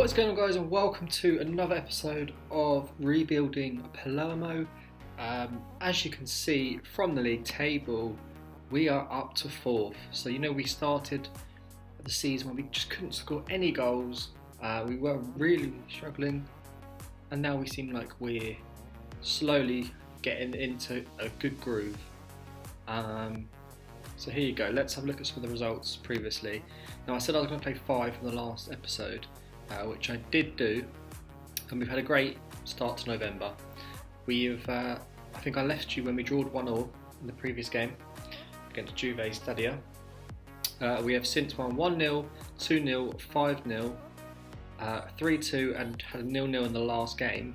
What is going on, guys, and welcome to another episode of Rebuilding Palermo. As you can see from the league table, we are up to 4th. So we started the season when we just couldn't score any goals. We were really struggling, and now we seem like we're slowly getting into a good groove. So here you go, let's have a look at some of the results previously. Now, I said I was going to play 5 in the last episode, which I did do, and we've had a great start to November. We've, I think I left you when we drawed 1-1 in the previous game against Juve Stadia. We have since won 1-0, 2-0, 5-0, 3-2 and had a 0-0 in the last game.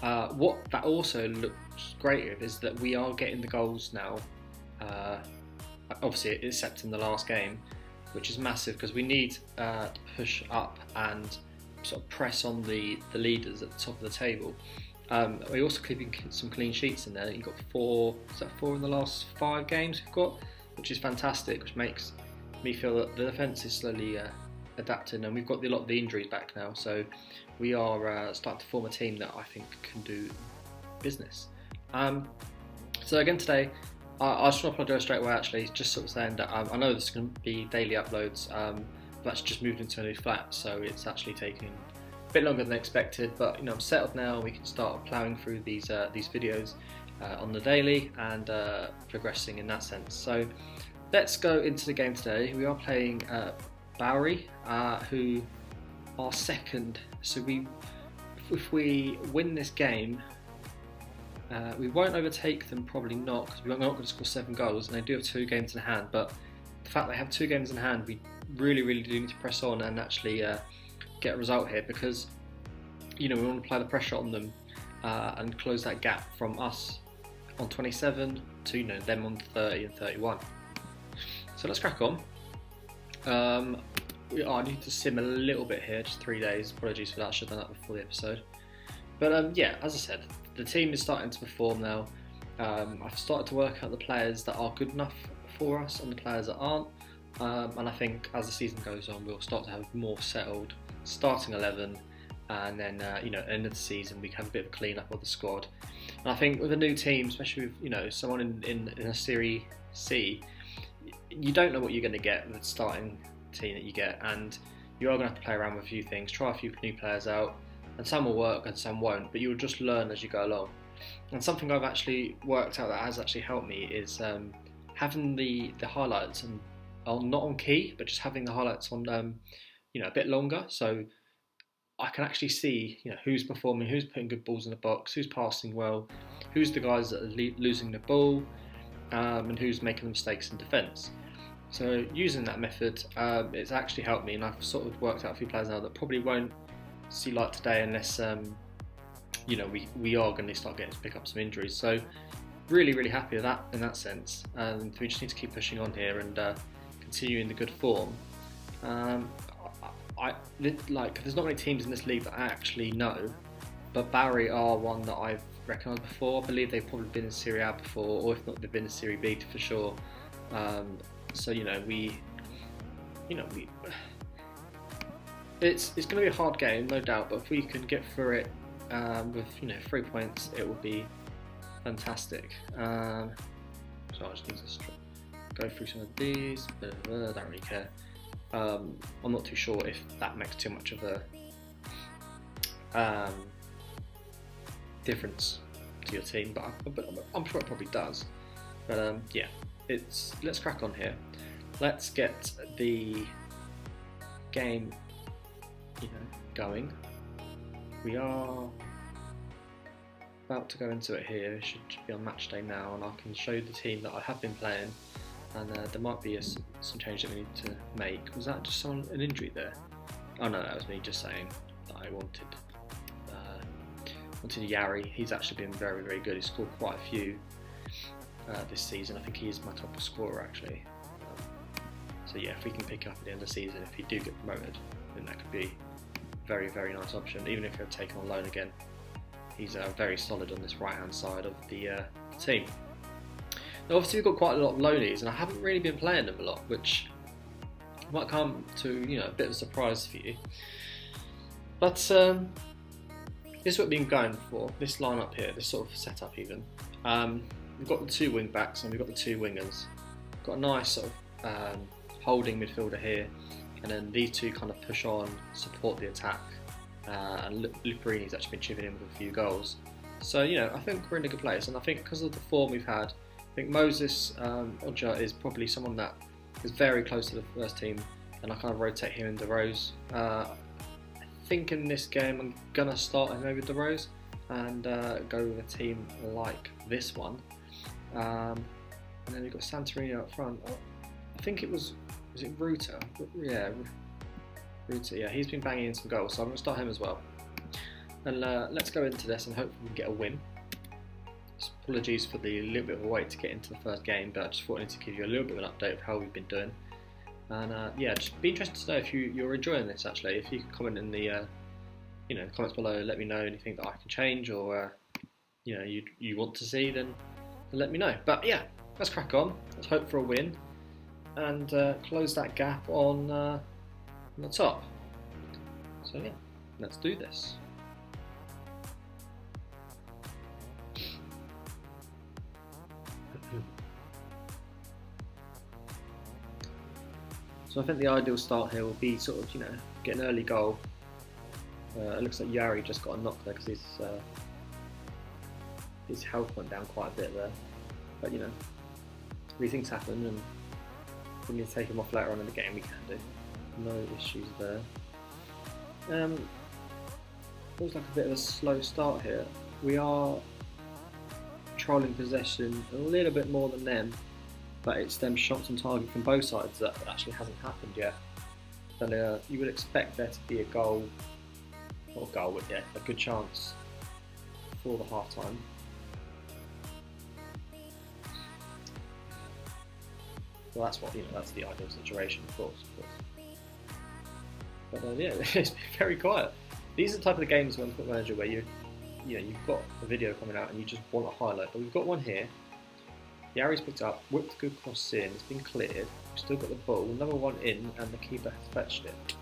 What that also looks great with is that we are getting the goals now, obviously except in the last game, which is massive because we need to push up and sort of press on the leaders at the top of the table. We're also keeping some clean sheets in there. You've got 4 in the last 5 games we've got, which is fantastic, which makes me feel that the defence is slowly adapting, and we've got a lot of the injuries back now, so we are starting to form a team that I think can do business. So again today, I just want to apologise straight away, actually, just sort of saying that I know this is going to be daily uploads, but that's just moved into a new flat, so it's actually taking a bit longer than expected, but I'm settled now, and we can start ploughing through these videos on the daily and progressing in that sense. So let's go into the game today. We are playing Bowery, who are second, so if we win this game, we won't overtake them, probably not, because we're not going to score 7 goals, and they do have 2 games in hand. But the fact they have 2 games in hand, we really do need to press on and actually get a result here, because we want to apply the pressure on them and close that gap from us on 27 to them on 30 and 31. So let's crack on. I need to sim a little bit here, just 3 days. Apologies for that, I should have done that before the episode. But yeah, as I said, the team is starting to perform now. I've started to work out the players that are good enough for us and the players that aren't. And I think as the season goes on, we'll start to have more settled starting 11, and then end of the season we can have a bit of a clean up of the squad. And I think with a new team, especially with someone in a Serie C, you don't know what you're going to get with the starting team that you get, and you are going to have to play around with a few things, try a few new players out, and some will work and some won't, but you'll just learn as you go along. And something I've actually worked out that has actually helped me is having the highlights and not on key, but just having the highlights on a bit longer, so I can actually see who's performing, who's putting good balls in the box, who's passing well, who's the guys that are losing the ball, and who's making the mistakes in defence. So using that method, it's actually helped me, and I've sort of worked out a few players now that probably won't see light today unless we are going to start getting to pick up some injuries. So really happy with that in that sense, and we just need to keep pushing on here and continuing the good form. There's not many teams in this league that I actually know, but Bowery are one that I've recognised before. I believe they've probably been in Serie A before, or if not, they've been in Serie B for sure. So it's going to be a hard game, no doubt, but if we can get through it with 3 points, it would be fantastic. So I just need to go through some of these, but I don't really care. I'm not too sure if that makes too much of a difference to your team, but I'm sure it probably does. But yeah, let's crack on here. Let's get the game going. We are about to go into it here. It should be on match day now, and I can show you the team that I have been playing, and there might be some change that we need to make. Was that just an injury there? Oh no, that was me just saying that I wanted Yari. He's actually been very good. He's scored quite a few this season. I think he is my top scorer actually. So yeah, if we can pick up at the end of the season, if he do get promoted, then that could be a very nice option, even if you're taken on loan again. He's very solid on this right hand side of the team. Now obviously we've got quite a lot of loanies, and I haven't really been playing them a lot, which might come to a bit of a surprise for you. But this is what we've been going for, this lineup here, this sort of setup even. We've got the 2 wing backs and we've got the 2 wingers. We've got a nice sort of holding midfielder here, and then these 2 kind of push on, support the attack, and Luperini's actually been chipping in with a few goals. So, you know, I think we're in a good place, and I think because of the form we've had, I think Moses Odja is probably someone that is very close to the first team, and I kind of rotate him in the rows. I think in this game I'm going to start him over the rows and go with a team like this one. And then we've got Santorini up front. Oh, I think was it Ruta? Yeah, Ruta, yeah, he's been banging in some goals, so I'm going to start him as well. And let's go into this and hopefully we can get a win. Apologies for the little bit of a wait to get into the first game, but I just thought I need to give you a little bit of an update of how we've been doing. And yeah, just be interested to know if you're enjoying this actually. If you can comment in the comments below, let me know anything that I can change or you want to see, then let me know. But yeah, let's crack on. Let's hope for a win and close that gap on the top. So yeah, let's do this. So I think the ideal start here will be sort of, get an early goal. It looks like Yari just got a knock there because his health went down quite a bit there. But these things happen, and if we need to take him off later on in the game, we can do. No issues there. Feels like a bit of a slow start here. We are controlling possession a little bit more than them, but it's them shots on target from both sides that actually hasn't happened yet. But you would expect there to be a goal, a good chance for the half time. Well, that's that's the ideal situation, of course. But yeah, it's been very quiet. These are the type of the games when Football Manager where you've got a video coming out and you just want a highlight. But we've got one here. The Yari's picked up, whipped a good cross in, it's been cleared, we've still got the ball, another one in, and the keeper has fetched it.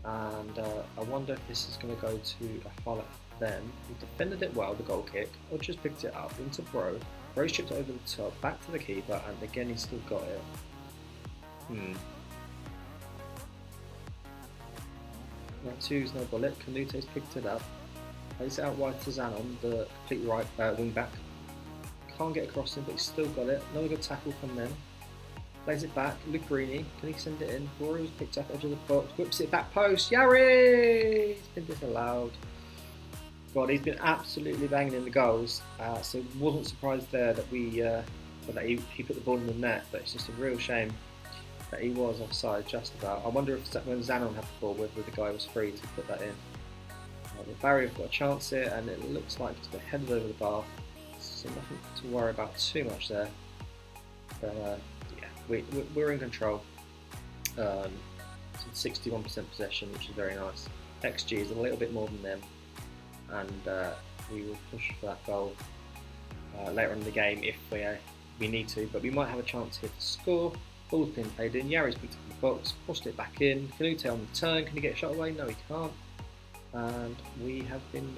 And I wonder if this is going to go to a highlight for them. We've defended it well, the goal kick, or just picked it up into Bro. Bro's chipped it over the top, back to the keeper, and again he's still got it. Round 2's no bullet, Canute's picked it up, plays it out wide to Zanon, the complete right wing back. Can't get across him, but he's still got it. Another good tackle from them. Plays it back. Luperini, can he send it in? Rory was picked up edge of the box, whips it back post. Yari! He's been disallowed. God, he's been absolutely banging in the goals. So wasn't surprised there that that he put the ball in the net. But it's just a real shame that he was offside just about. I wonder if when Zanon had the ball, whether the guy was free to put that in. The barrier have got a chance here, and it looks like it's been headed over the bar. So nothing to worry about too much there. But yeah, we're in control. 61% possession, which is very nice. XG is a little bit more than them, and we will push for that goal later on in the game if we need to. But we might have a chance here to score. Ball's been played in. Yari's picked up the box, pushed it back in. Canute on the turn. Can he get a shot away? No, he can't. And we have been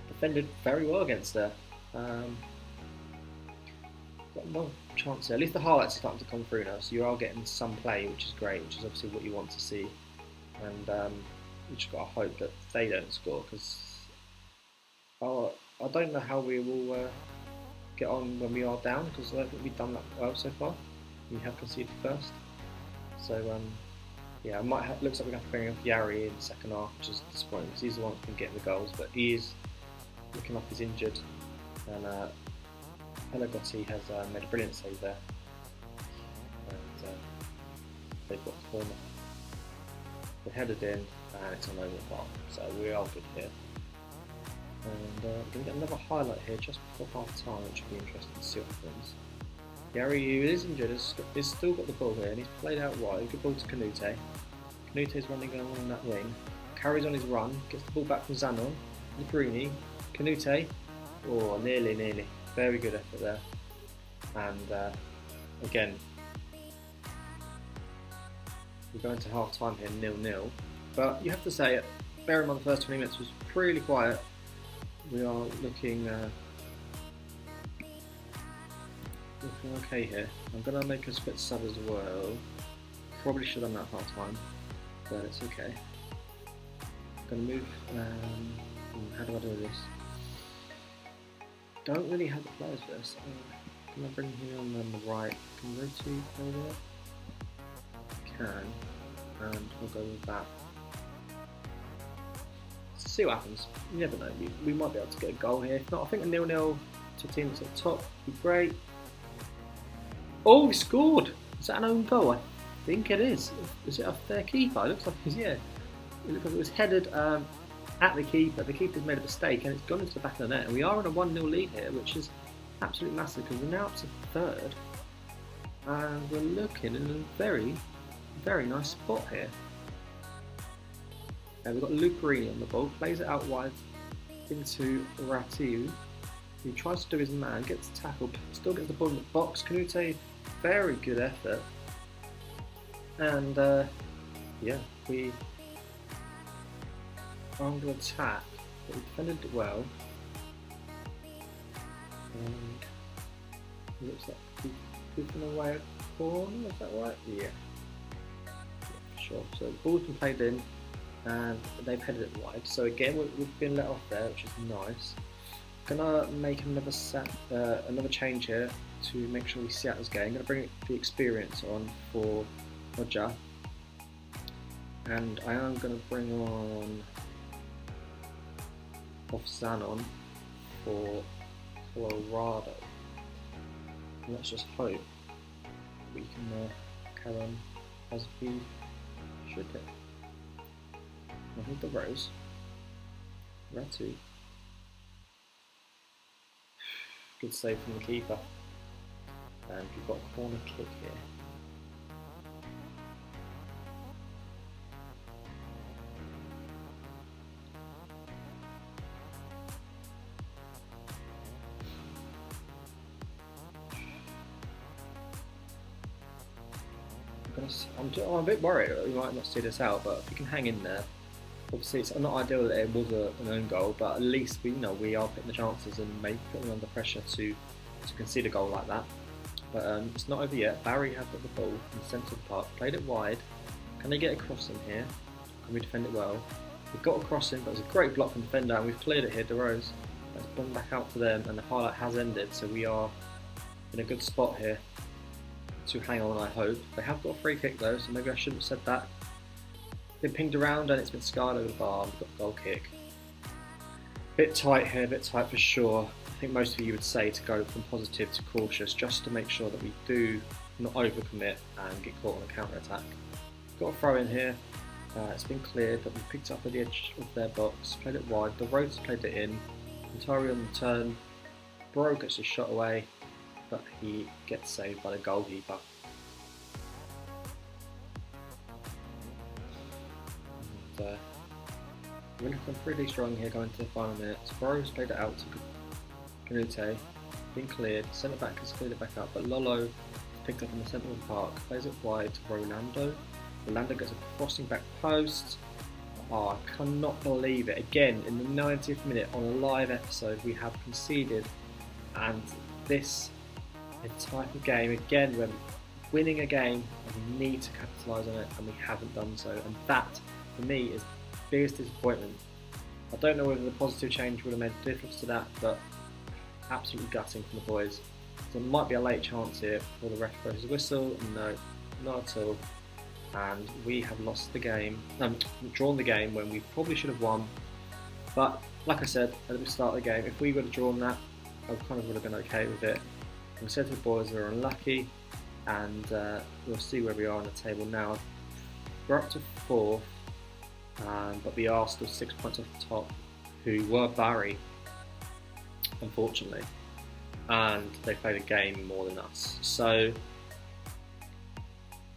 defended very well against her. Got no chance there. At least the highlights are starting to come through now, so you are getting some play, which is great, which is obviously what you want to see. And we just got to hope that they don't score, because I don't know how we will get on when we are down, because I don't think we've done that well so far. We have conceded first, so yeah, looks like we're going to have to bring up Yari in the second half, which is disappointing because he's the one who's been getting the goals, but he is looking like he's injured, and Pelagotti has made a brilliant save there, and they've got the corner. They headed in, and it's on over the bar, so we are good here. And we're going to get another highlight here just before half time, which will be interesting to see what happens. Yari, who is injured, has still got the ball here, and he's played out wide. Good ball to Canute. Canute's running along that wing, carries on his run, gets the ball back from Zanon, Luperini, Canute. Oh, nearly. Very good effort there. And again, we're going to half time here, 0-0. But you have to say, bear in mind the first 20 minutes was really quiet. We are looking okay here. I'm going to make a split sub as well. Probably should have done that half time, but it's okay. I'm going to move. How do I do this? Don't really have the players for this. Can I bring him on the right? Can I rotate over? Can, and we'll go with that. Let's see what happens. You never know. We might be able to get a goal here. If not, I think a 0-0 to a team that's at the top would be great. Oh, we scored! Is that an own goal? I think it is. Is it off their keeper? It looks like it is, yeah. It looks like it was headed at the keeper. The keeper's made a mistake and it's gone into the back of the net. And we are on a 1-0 lead here, which is absolutely massive because we're now up to third. And we're looking in a very, very nice spot here. And we've got Lucarini on the ball, plays it out wide into Ratiu. He tries to do his man, gets tackled, still gets the ball in the box. Canute, very good effort. And yeah, we are under attack, but we defended it well. And it looks like we've given away a corner, is that right? Yeah. Sure. So the ball's been played in and they've headed it wide. So again, we've been let off there, which is nice. Gonna make another change here to make sure we see out this game. Gonna bring the experience on for Roger, and I am gonna bring on Zanon for Colorado. And let's just hope we can carry on as we should do. I think the Rose, Ratu. Good save from the keeper. And we've got a corner kick here. I'm a bit worried that we might not see this out, but if we can hang in there. Obviously, it's not ideal that it was an own goal, but at least we are putting the chances and maybe putting them under pressure to concede a goal like that. But it's not over yet. Barry has got the ball in the centre of the park, played it wide. Can they get a crossing here? Can we defend it well? We've got a crossing, but it's a great block from the defender, and we've cleared it here. DeRose. Let's bring back out to them, and the highlight has ended, so we are in a good spot here to hang on, I hope. They have got a free kick though, so maybe I shouldn't have said that. Been pinged around and it's been scarred over the bar. We've got a goal kick. Bit tight here, bit tight for sure. I think most of you would say to go from positive to cautious, just to make sure that we do not overcommit and get caught on a counter attack. Got a throw in here. It's been cleared, but we picked it up at the edge of their box, played it wide. The Rhodes played it in. Atari on the turn. Bro gets his shot away, but he gets saved by the goalkeeper. We're looking pretty strong here going to the final minutes. Burrows played it out to Canute, been cleared, centre back has cleared it back up, but Lolo picked up in the centre of the park, plays it wide to Rolando. Rolando gets a crossing back post. Oh, I cannot believe it. Again, in the 90th minute on a live episode, we have conceded, and this is the type of game, again, we're winning a game and we need to capitalise on it, and we haven't done so, and that, for me, is biggest disappointment. I don't know whether the positive change would have made a difference to that, but absolutely gutting from the boys. So there might be a late chance here for the ref throws his whistle. No, not at all. And we have lost the game, drawn the game when we probably should have won. But like I said at the start of the game, if we would have drawn that, I kind of would have been okay with it. We said to the boys we're unlucky, and we'll see where we are on the table now. We're up to 4th. But we are still 6 points off the top, who were Barry, unfortunately, and they played a game more than us. So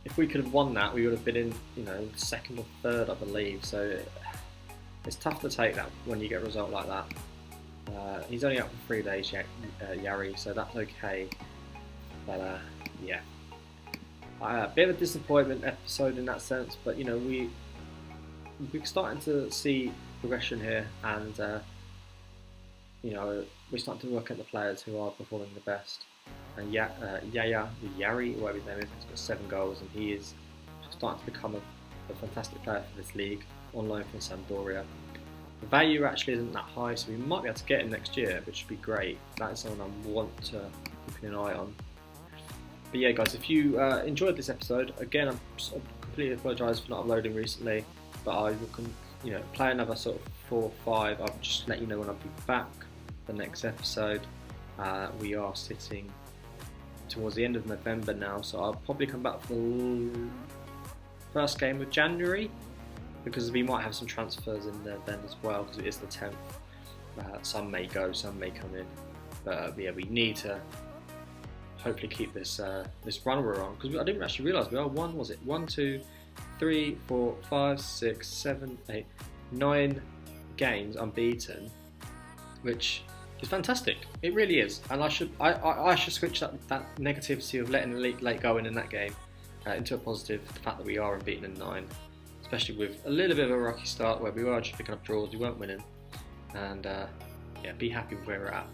if we could have won that, we would have been in, 2nd or 3rd, I believe. So it's tough to take that when you get a result like that. He's only out for 3 days, Yari, so that's okay. But yeah, a bit of a disappointment episode in that sense. But we we're starting to see progression here, and we're starting to work at the players who are performing the best. And Yari, whatever his name is, has got 7 goals, and he is starting to become a fantastic player for this league, on loan from Sampdoria. The value actually isn't that high, so we might be able to get him next year, which would be great. That is someone I want to keep an eye on. But yeah, guys, if you enjoyed this episode, again, I'm completely apologise for not uploading recently, but I will, play another sort of 4 or 5. I'll just let you know when I'll be back. The next episode. We are sitting towards the end of November now, so I'll probably come back for the first game of January, because we might have some transfers in there then as well, because it is the 10th. Some may go, some may come in, but yeah, we need to hopefully keep this this run we're on, because I didn't actually realise we are 1, 2, 3, 4, 5, 6, 7, 8, 9 games unbeaten, which is fantastic. It really is, and I should switch that negativity of letting the late go in that game into a positive. The fact that we are unbeaten in 9, especially with a little bit of a rocky start where we were just picking up draws, we weren't winning, and yeah, be happy with where we're at.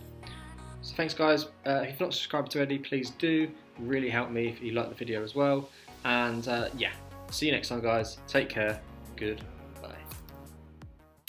So thanks, guys. If you've not subscribed already, please do. It really help me if you like the video as well. And yeah, see you next time, guys. Take care. Good.